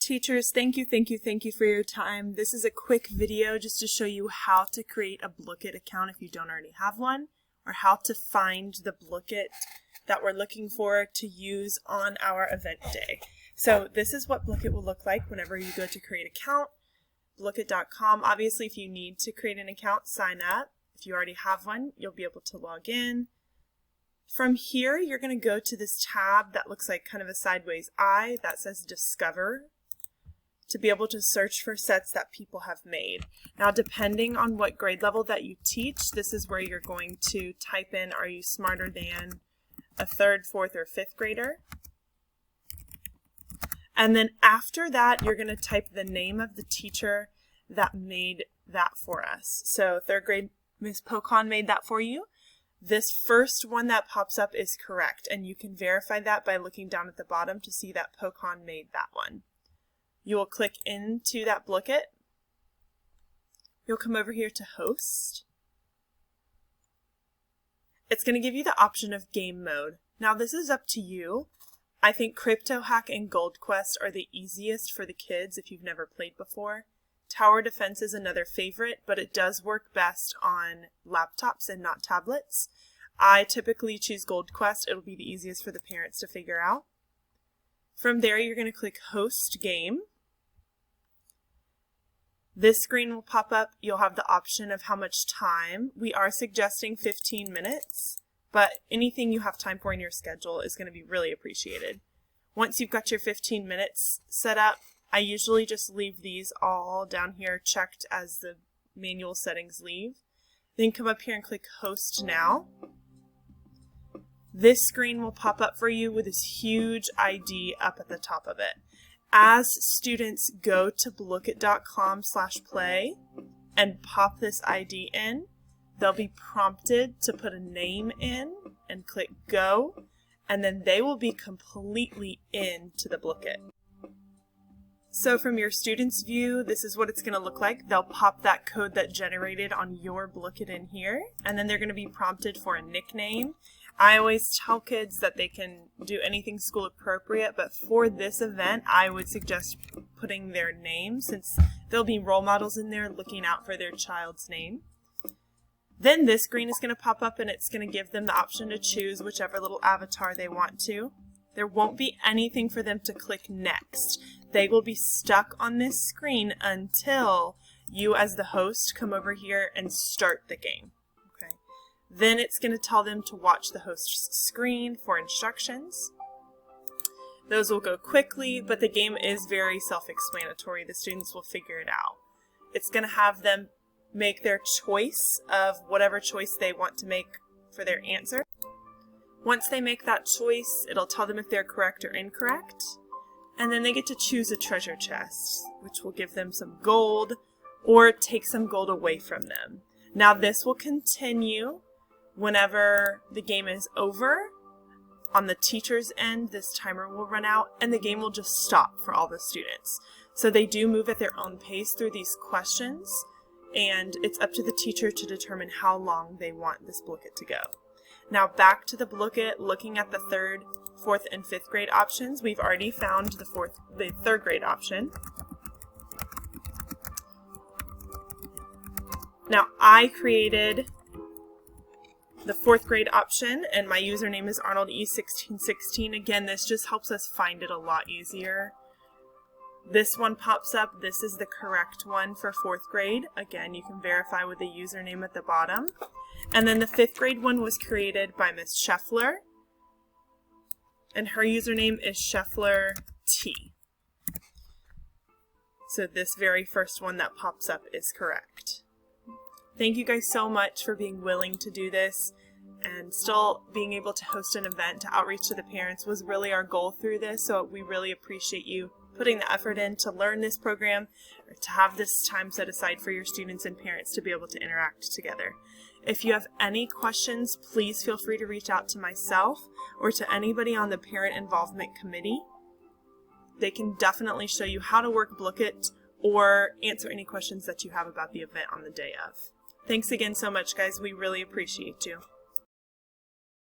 Teachers, thank you for your time. This is a quick video just to show you how to create a Blooket account if you don't already have one, or how to find the Blooket that we're looking for to use on our event day. So this is what Blooket will look like whenever you go to create account, blooket.com. Obviously, if you need to create an account, sign up. If you already have one, you'll be able to log in. From here, you're going to go to this tab that looks like kind of a sideways eye that says Discover, to be able to search for sets that people have made. Now, depending on what grade level that you teach, this is where you're going to type in, are you smarter than a 3rd, 4th, or 5th grader? And then after that, you're going to type the name of the teacher that made that for us. So 3rd grade, Ms. Pocon made that for you. This first one that pops up is correct, and you can verify that by looking down at the bottom to see that Pocon made that one. You will click into that Blooket. You'll come over here to Host. It's going to give you the option of game mode. Now this is up to you. I think Crypto Hack and Gold Quest are the easiest for the kids if you've never played before. Tower Defense is another favorite, but it does work best on laptops and not tablets. I typically choose Gold Quest. It'll be the easiest for the parents to figure out. From there, you're going to click Host Game. This screen will pop up. You'll have the option of how much time. We are suggesting 15 minutes, but anything you have time for in your schedule is going to be really appreciated. Once you've got your 15 minutes set up, I usually just leave these all down here checked as the manual settings leave. Then come up here and click Host Now. This screen will pop up for you with this huge ID up at the top of it. As students go to blooket.com/play and pop this ID in, they'll be prompted to put a name in and click Go, and then they will be completely into the Blooket. So from your student's view, this is what it's going to look like. They'll pop that code that generated on your Blooket in here, and then they're going to be prompted for a nickname. I always tell kids that they can do anything school appropriate, but for this event, I would suggest putting their name, since there'll be role models in there looking out for their child's name. Then this screen is going to pop up, and it's going to give them the option to choose whichever little avatar they want to. There won't be anything for them to click next. They will be stuck on this screen until you as the host come over here and start the game. Okay. Then it's going to tell them to watch the host's screen for instructions. Those will go quickly, but the game is very self-explanatory. The students will figure it out. It's going to have them make their choice of whatever choice they want to make for their answer. Once they make that choice, it'll tell them if they're correct or incorrect. And then they get to choose a treasure chest, which will give them some gold or take some gold away from them. Now this will continue whenever the game is over. On the teacher's end, this timer will run out and the game will just stop for all the students. So they do move at their own pace through these questions, and it's up to the teacher to determine how long they want this Blooket to go. Now back to the Blooket, looking at the 3rd, 4th, and 5th grade options. We've already found the 3rd grade option. Now I created the 4th grade option, and my username is ArnoldE1616. Again, this just helps us find it a lot easier. This one pops up. This is the correct one for 4th grade. Again, you can verify with the username at the bottom. And then the 5th grade one was created by Miss Scheffler, and her username is SchefflerT. So this very first one that pops up is correct. Thank you guys so much for being willing to do this, and still being able to host an event to outreach to the parents was really our goal through this, so we really appreciate you putting the effort in to learn this program, or to have this time set aside for your students and parents to be able to interact together. If you have any questions, please feel free to reach out to myself or to anybody on the Parent Involvement Committee. They can definitely show you how to work Blooket or answer any questions that you have about the event on the day of. Thanks again so much, guys. We really appreciate you.